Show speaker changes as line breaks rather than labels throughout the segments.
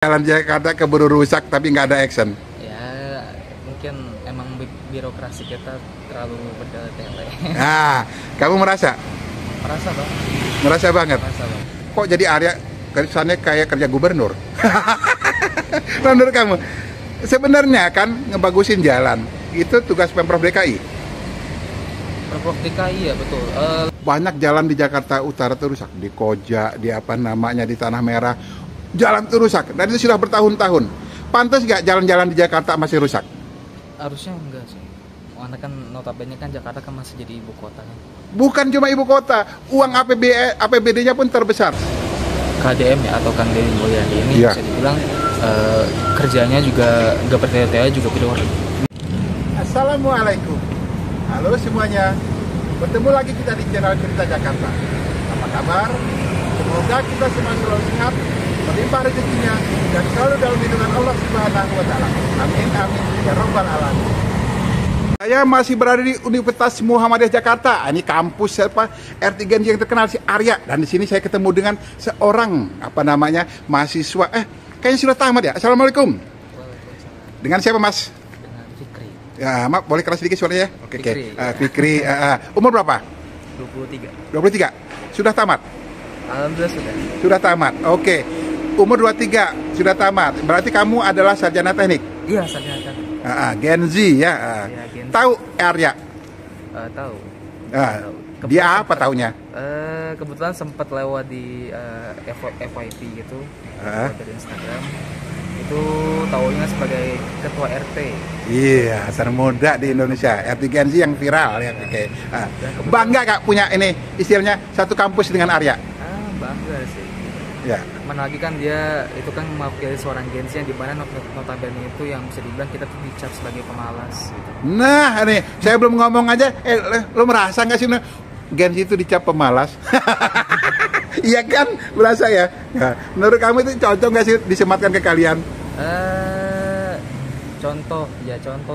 Jalan Jakarta keburu rusak tapi nggak ada action.
Ya mungkin emang birokrasi kita terlalu bertele-tele.
Nah, kamu merasa?
Merasa bang?
Merasa banget.
Merasa bang.
Kok jadi Arya kesannya kayak kerja gubernur? Menurut kamu? Sebenarnya kan ngebagusin jalan itu tugas Pemprov DKI.
Pemprov DKI ya betul.
Banyak jalan di Jakarta Utara tuh rusak, di Koja, di apa namanya di Tanah Merah. Jalan tuh rusak, dan itu sudah bertahun-tahun. Pantas nggak jalan-jalan di Jakarta masih rusak?
Harusnya enggak sih. Karena kan notabene kan Jakarta kan masih jadi ibu kota kan.
Bukan cuma ibu kota, uang APBD-nya pun terbesar.
KDM ya atau Kang Deddy Mulyadi ini
Iya.
bisa dibilang kerjanya juga nggak bertele-tele juga priori.
Assalamualaikum. Halo semuanya. Bertemu lagi kita di channel Cerita Jakarta. Apa kabar? Semoga kita semua selalu sehat, berlimpah rezekinya, dan selalu dalam lindungan Allah Subhanahu wa Ta'ala. Amin amin ya rabbal alamin. Saya masih berada di Universitas Muhammadiyah Jakarta. Ini kampus R3 yang terkenal si Arya, dan di sini saya ketemu dengan seorang mahasiswa. Kayaknya sudah tamat ya. Assalamualaikum. Dengan siapa Mas?
Dengan Fikri.
Ya, Mak, boleh keras sedikit suaranya ya? Oke.
Fikri.
Fikri, umur berapa?
23.
23. Sudah tamat?
Alhamdulillah sudah.
Sudah tamat. Oke. Umur 23 sudah tamat. Berarti kamu adalah sarjana teknik.
Iya sarjana teknik.
Gen Z ya.
Iya, Gen Z.
Tahu Arya?
Tahu.
Tahu. Dia apa taunya?
Kebetulan sempat lewat di FYP gitu, dari Instagram. Itu taunya sebagai ketua RT.
Iya, termuda di Indonesia. RT Gen Z yang viral ya. Oke. Bangga Kak punya ini istilahnya satu kampus dengan Arya?
Bangga sih.
Ya.
Mana lagi kan dia itu kan mewakili seorang Gen Z yang dimana notabene itu yang bisa dibilang kita tuh dicap sebagai pemalas gitu.
Nah, nih saya belum ngomong aja. Lo merasa nggak sih Gen Z itu dicap pemalas? Iya kan, berasa ya. Nah, menurut kamu itu cocok nggak sih disematkan ke kalian?
Contoh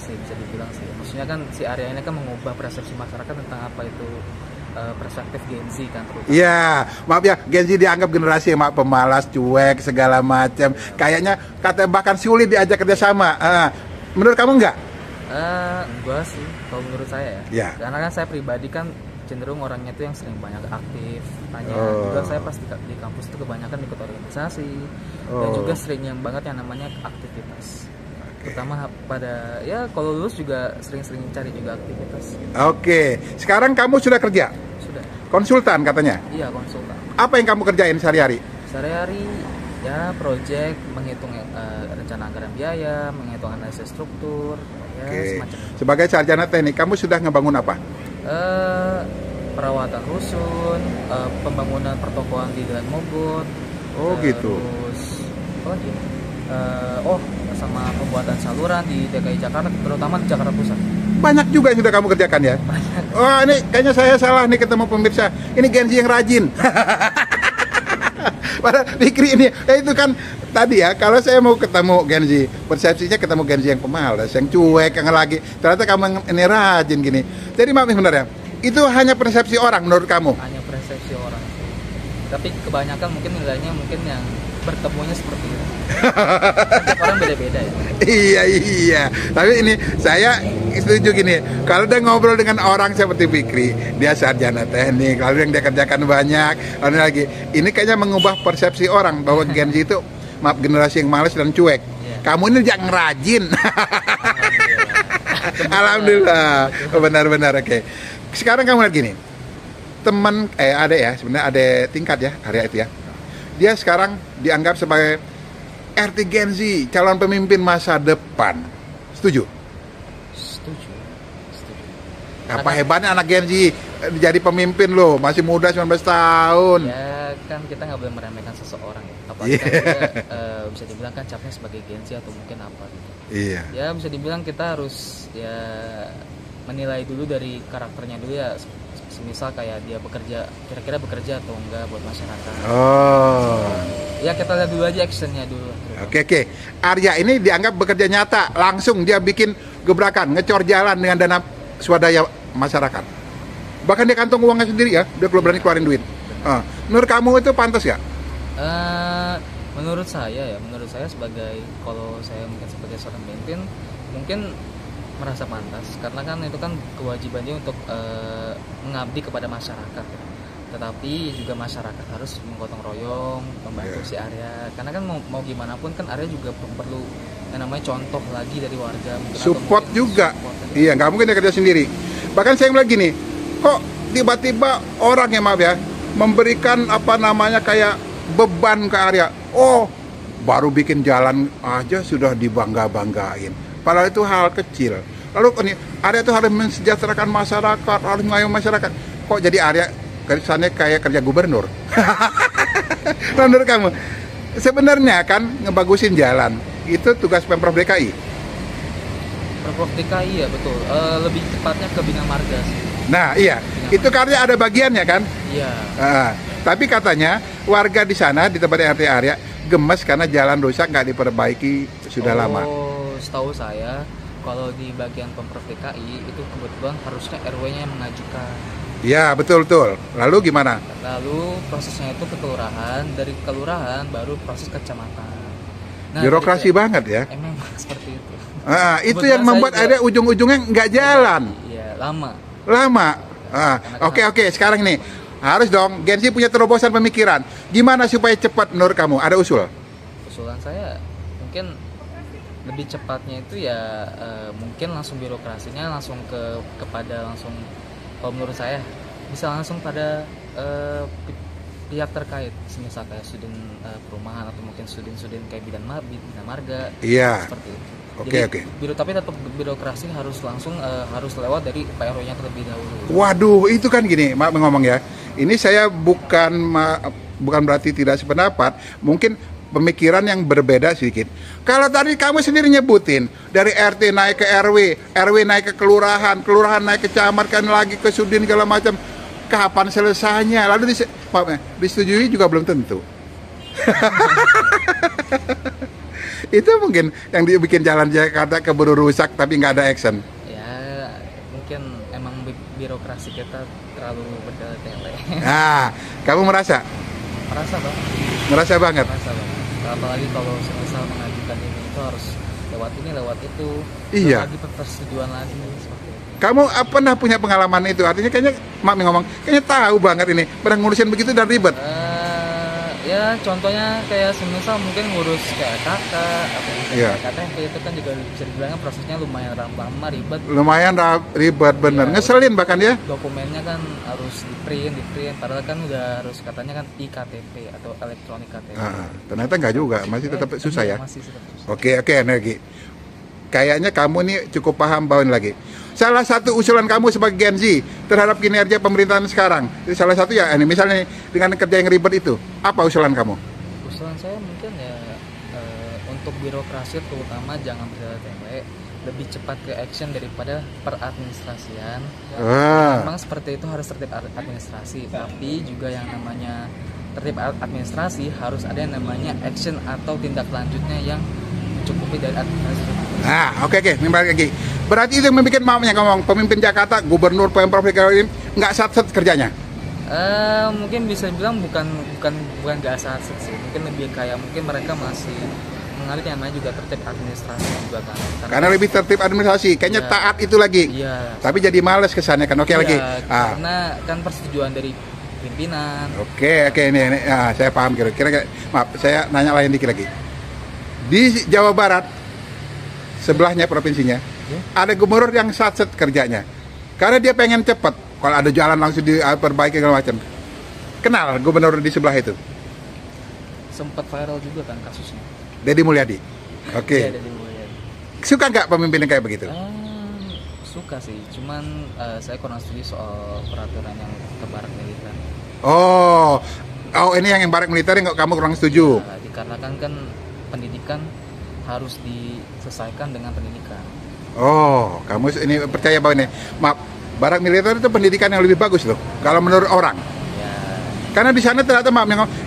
sih bisa dibilang sih. Maksudnya kan si Arya ini kan mengubah persepsi masyarakat tentang apa itu perspektif Gen Z kan terutama.
Iya, maaf ya, Gen Z dianggap generasi yang pemalas, cuek, segala macam. Kayaknya katanya bahkan sulit diajak kerjasama. Menurut kamu enggak?
Enggak sih, kalau menurut saya ya.
Ya.
Karena kan saya pribadi kan cenderung orangnya tuh yang sering banyak aktif. Tanya juga saya pas di kampus itu kebanyakan ikut organisasi dan juga sering yang banget yang namanya aktivitas. Terutama pada ya kalau lulus juga sering-sering cari juga aktivitas.
Oke, sekarang kamu sudah kerja?
Sudah.
Konsultan katanya?
Iya konsultan.
Apa yang kamu kerjain sehari-hari?
Sehari-hari ya project, menghitung rencana anggaran biaya, menghitung analisis struktur, ya semacam itu.
Sebagai sarjana teknik, kamu sudah ngebangun apa?
Perawatan rusun, pembangunan pertokoan di Jalan Mogot.
Gitu.
Terus apa lagi? Sama pembuatan saluran di DKI Jakarta, terutama di Jakarta Pusat.
Banyak juga yang sudah kamu kerjakan ya?
Banyak.
Oh, ini kayaknya saya salah nih ketemu pemirsa. Ini Gen Z yang rajin. Padahal Fikri ini, itu kan tadi ya, kalau saya mau ketemu Gen Z, persepsinya ketemu Gen Z yang pemalas, yang cuek, yang lagi. Ternyata kamu ini rajin gini. Jadi maaf nih sebenarnya, itu hanya persepsi orang menurut kamu?
Hanya persepsi orang. Tapi kebanyakan mungkin nilainya mungkin yang bertemunya seperti itu. Setiap orang beda-beda ya.
Iya. Tapi ini saya setuju gini. Kalau udah ngobrol dengan orang seperti Fikri, dia sarjana teknik, lalu yang dia kerjakan banyak, lalu lagi ini kayaknya mengubah persepsi orang bahwa Gen Z itu maaf generasi yang malas dan cuek. Kamu ini yang rajin. Alhamdulillah. Benar-benar oke. Sekarang kamu lihat gini. Teman ada ya, sebenarnya ada tingkat ya, Arya itu ya. Dia sekarang dianggap sebagai RT Gen Z, calon pemimpin masa depan. Setuju?
Setuju.
Apa hebatnya anak Gen Z jadi pemimpin loh, masih muda 19 tahun.
Ya kan kita nggak boleh meremehkan seseorang ya. Apalagi kan kita, bisa dibilang kan capnya sebagai Gen Z atau mungkin apa gitu.
Iya.
Ya bisa dibilang kita harus ya menilai dulu dari karakternya dulu ya. Misal kayak dia kira-kira bekerja atau enggak buat masyarakat. Ya kita lihat dulu aja actionnya dulu.
Oke. Arya ini dianggap bekerja nyata, langsung dia bikin gebrakan, ngecor jalan dengan dana swadaya masyarakat. Bahkan dia kantong uangnya sendiri ya, dia belum berani keluarin duit. Menurut kamu itu pantas ya?
menurut saya sebagai, kalau saya mungkin sebagai seorang pemimpin mungkin merasa pantas, karena kan itu kan kewajiban dia untuk mengabdi kepada masyarakat. Tetapi juga masyarakat harus menggotong royong, membantu si Arya, karena kan mau gimana pun kan Arya juga perlu yang namanya contoh lagi dari warga,
support juga. Iya, nggak mungkin dia kerja sendiri. Bahkan saya bilang gini, kok tiba-tiba orang yang, maaf ya, memberikan apa namanya kayak beban ke Arya. Oh, baru bikin jalan aja sudah dibangga-banggain, padahal itu hal kecil. Lalu ini Arya itu harus mensejahterakan masyarakat, harus mengayomi masyarakat. Kok jadi Arya kesannya kayak kerja gubernur? Menurut kamu? Sebenarnya kan ngebagusin jalan itu tugas Pemprov DKI.
Pemprov DKI ya, betul. Lebih tepatnya ke Bina Marga sih.
Nah iya, itu karya ada bagiannya kan?
Iya.
Tapi katanya warga di sana di tempat RT Arya gemes karena jalan rusak, nggak diperbaiki sudah lama.
Oh, setahu saya kalau di bagian Pemprov DKI itu kebetulan harusnya RW-nya yang mengajukan.
Iya, betul. Lalu gimana?
Lalu prosesnya itu ke kelurahan, dari kelurahan baru proses ke kecamatan. Nah,
birokrasi banget ya.
Emang seperti itu.
Itu yang membuat ada ujung-ujungnya nggak jalan.
Iya, lama.
Oke. Sekarang nih harus dong Gen Z punya terobosan pemikiran. Gimana supaya cepat menurut kamu? Ada usul?
Usulan saya mungkin lebih cepatnya itu ya mungkin langsung birokrasinya langsung kepada langsung, kalau menurut saya bisa langsung pada pihak terkait, semisal kayak studen perumahan atau mungkin studen kayak Bina Marga.
Iya.
Seperti itu.
Oke.
Tapi tetap birokrasi harus langsung harus lewat dari Pak RW-nya terlebih dahulu.
Waduh, itu kan gini, maaf ngomong ya. Ini saya bukan berarti tidak sependapat, mungkin pemikiran yang berbeda sedikit. Kalau tadi kamu sendiri nyebutin dari RT naik ke RW naik ke kelurahan naik ke camat, kan lagi ke sudin segala macam. Kapan selesainya? Lalu disetujui juga belum tentu. Itu mungkin yang dibikin jalan Jakarta keburu rusak tapi nggak ada action.
Ya, mungkin emang birokrasi kita terlalu bertele-tele.
Nah, kamu merasa? Merasa banget.
Apalagi kalau misal mengajukan ini itu harus lewat ini lewat itu.
Iya.
Lagi persetujuan lagi seperti itu.
Kamu pernah punya pengalaman itu? Artinya kayaknya kayaknya tahu banget ini. Pernah ngurusin begitu dan ribet.
Ya contohnya kayak semisal mungkin ngurus kayak kakak atau KTP itu kan juga bisa dibilang prosesnya lumayan lama, ribet.
Lumayan ribet bener, ya, ngeselin bahkan ya. Dokumennya
kan harus di print, padahal kan udah harus katanya kan iKTP atau elektronik KTP.
Ternyata enggak juga, masih tetap susah ya.
Masih tetap susah.
Oke, energi. Kayaknya kamu nih cukup paham bawain lagi. Salah satu usulan kamu sebagai Gen Z terhadap kinerja pemerintahan sekarang, salah satu ya, ini misalnya dengan kerja yang ribet itu, apa usulan kamu?
Usulan saya mungkin ya untuk birokrasi terutama jangan bertele, lebih cepat ke action daripada peradministrasian. Memang seperti itu harus tertib administrasi, tapi juga yang namanya tertib administrasi harus ada yang namanya action atau tindak lanjutnya yang mencukupi dari administrasi.
Oke, kembali lagi. Berarti itu yang membuat mamanya ngomong pemimpin Jakarta, gubernur, Pemprov DKI nggak sat-sat kerjanya?
Mungkin bisa bilang bukan nggak sat-sat sih. Mungkin lebih kayak mungkin mereka masih mengalir yang namanya juga tertib administrasi juga kan.
Karena lebih tertib administrasi, kayaknya taat itu lagi.
Iya.
Tapi jadi males kesannya kan. Oke, lagi.
Karena kan persetujuan dari pimpinan.
Oke, ini saya paham kira-kira. Maaf, saya nanya lain dikit lagi. Di Jawa Barat, sebelahnya provinsinya, ada gubernur yang satset kerjanya. Karena dia pengen cepet, kalau ada jalan langsung diperbaiki segala macam. Kenal gubernur di sebelah itu?
Sempat viral juga kan kasusnya.
Deddy Mulyadi. Oke.
Iya, Deddy Mulyadi.
Suka nggak pemimpin yang kayak begitu?
Suka sih, cuman saya kurang setuju soal peraturan yang ke barak militer.
Oh, ini yang barak militer yang kamu kurang setuju?
Dikarenakan kan pendidikan harus diselesaikan dengan pendidikan.
Oh, kamu ini percaya bahwa ini, maaf, barak militer itu pendidikan yang lebih bagus loh, kalau menurut orang.
Ya.
Karena di sana ternyata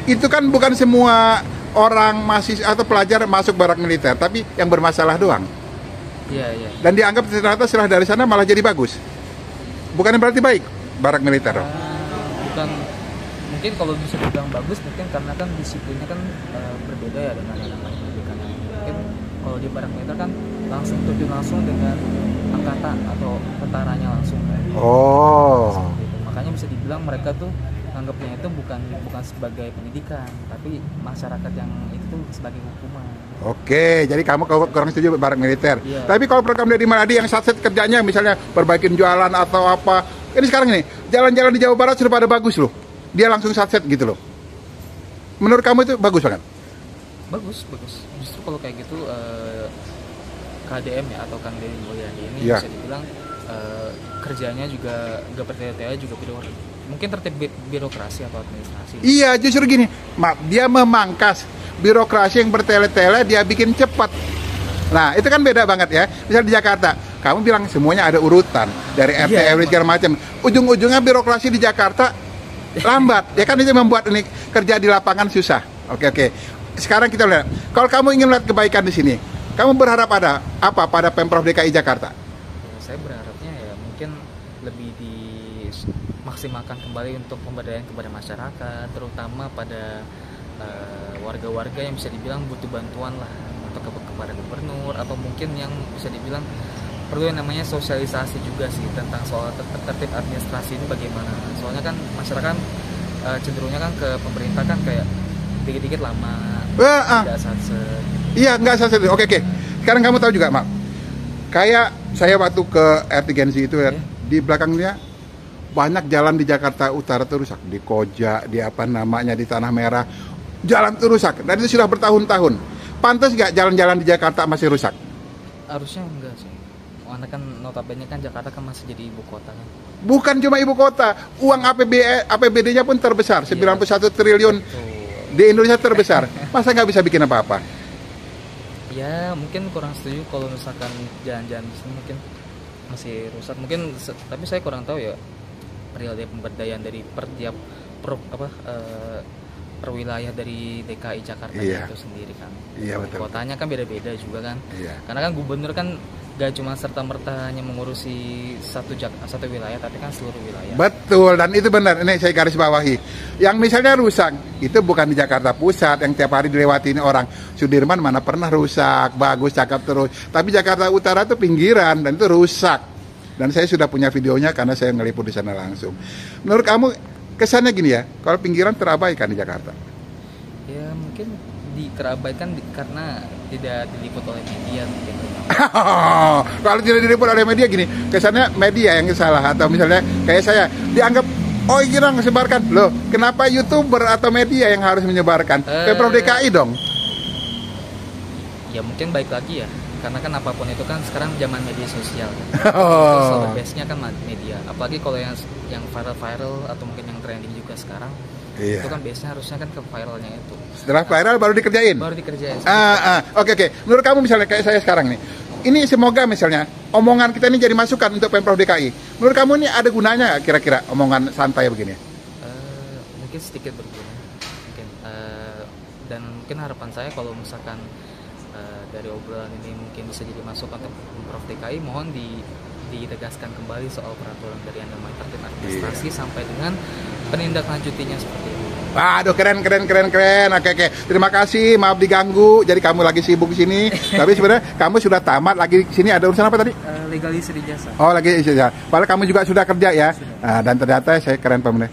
itu kan bukan semua orang mahasiswa atau pelajar masuk barak militer, tapi yang bermasalah doang.
Iya.
Dan dianggap ternyata setelah dari sana malah jadi bagus. Bukan berarti baik barak militer.
Bukan, mungkin kalau bisa dibilang bagus mungkin karena kan disiplinnya kan berbeda ya dengan yang namanya pendidikan. Mungkin kalau di barak militer kan langsung terjun langsung dengan angkatan atau tentaranya langsung kan. Gitu. Makanya bisa dibilang mereka tuh anggapnya itu bukan sebagai pendidikan, tapi masyarakat yang itu tuh sebagai hukuman.
Oke, jadi kamu kurang setuju barak militer.
Iya.
Tapi kalau program dari Maradi yang satset kerjanya misalnya perbaikin jualan atau apa, ini sekarang ini jalan-jalan di Jawa Barat sudah pada bagus loh. Dia langsung satset gitu loh. Menurut kamu itu bagus banget?
Bagus. Justru kalau kayak gitu KDM ya atau Kang Deddy Mulyadi ini
Iya.
bisa dibilang kerjanya juga gak bertele-tele juga mungkin tertib birokrasi atau administrasi.
Iya, justru gini, dia memangkas birokrasi yang bertele-tele, dia bikin cepat. Nah, itu kan beda banget ya. Misal di Jakarta, kamu bilang semuanya ada urutan dari RT,
Iya,
RW segala macam. Ujung-ujungnya birokrasi di Jakarta lambat. Ya kan itu membuat ini kerja di lapangan susah. Oke. Sekarang kita lihat, kalau kamu ingin melihat kebaikan di sini, kamu berharap ada apa pada Pemprov DKI Jakarta?
Ya, saya berharapnya ya mungkin lebih dimaksimalkan kembali untuk pemberdayaan kepada masyarakat, terutama pada warga-warga yang bisa dibilang butuh bantuan lah untuk kepada gubernur, atau mungkin yang bisa dibilang perlu yang namanya sosialisasi juga sih tentang soal tertib administrasi ini bagaimana. Soalnya kan masyarakat cenderungnya kan ke pemerintah kan kayak dikit-dikit lama, tidak satset.
Iya, nggak satset. Oke. Sekarang kamu tahu juga, Mak. Kayak saya waktu ke RT Genzi itu ya, di belakangnya banyak jalan di Jakarta Utara tuh rusak, di Koja, di apa namanya di Tanah Merah. Jalan tuh rusak, dan itu sudah bertahun-tahun. Pantas nggak jalan-jalan di Jakarta masih rusak?
Harusnya enggak sih. Karena kan notabene kan Jakarta kan masih jadi ibu kota kan.
Bukan cuma ibu kota, uang APBD-nya pun terbesar, 91 triliun di Indonesia terbesar. Masa nggak bisa bikin apa-apa?
Ya mungkin kurang setuju kalau misalkan jalan-jalan di sini mungkin masih rusak. Mungkin tapi saya kurang tahu ya perihal pemberdayaan dari tiap per wilayah dari DKI Jakarta itu sendiri kan.
Iya, betul.
Kotanya kan beda-beda juga kan.
Iya.
Karena kan gubernur kan gak cuma serta-merta hanya mengurusi satu wilayah, tapi kan seluruh wilayah.
Betul, dan itu benar. Ini saya garis bawahi. Yang misalnya rusak, itu bukan di Jakarta Pusat yang tiap hari dilewati ini orang. Sudirman mana pernah rusak, bagus, cakep terus. Tapi Jakarta Utara itu pinggiran dan itu rusak. Dan saya sudah punya videonya karena saya ngeliput di sana langsung. Menurut kamu kesannya gini ya, kalau pinggiran terabaikan di Jakarta?
Ya mungkin terabaikan karena tidak diliput oleh media mungkin.
Kalau tidak diliput oleh media gini, kesannya media yang salah, atau misalnya kayak saya dianggap ini dong sebarkan. Loh, kenapa YouTuber atau media yang harus menyebarkan? Pemprov DKI dong.
Ya mungkin baik lagi ya, karena kan apapun itu kan sekarang zaman media sosial. So base-nya kan media, apalagi kalau yang viral atau mungkin yang trending juga sekarang. Itu kan base-nya harusnya kan ke viralnya itu.
Setelah viral baru dikerjain. Oke. Menurut kamu misalnya kayak saya sekarang nih, ini semoga misalnya omongan kita ini jadi masukan untuk Pemprov DKI. Menurut kamu ini ada gunanya kira-kira omongan santai begini?
Mungkin sedikit berguna, mungkin. Dan mungkin harapan saya kalau misalkan dari obrolan ini mungkin bisa jadi masukan untuk Pemprov DKI, mohon ditegaskan kembali soal peraturan dari yang namanya tertib administrasi sampai dengan penindaklanjutinya seperti itu.
Waduh, keren. Oke. Terima kasih, maaf diganggu. Jadi kamu lagi sibuk di sini, tapi sebenarnya kamu sudah tamat lagi di sini. Ada urusan apa tadi?
Legalisir ijazah.
Oh, lagi ijazah. Padahal kamu juga sudah kerja ya. Nah, dan ternyata saya keren pemerintah.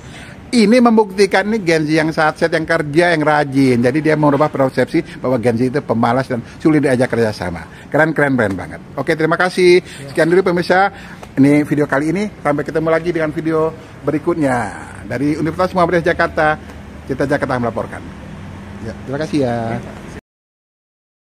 Ini membuktikan nih Genzi yang satset, yang kerja, yang rajin. Jadi dia merubah persepsi bahwa Genzi itu pemalas dan sulit diajak kerjasama. Keren banget. Oke, terima kasih. Sekian dulu pemirsa. Ini video kali ini. Sampai ketemu lagi dengan video berikutnya. Dari Universitas Muhammadiyah Jakarta, Cita Jakarta melaporkan. Ya, terima kasih ya.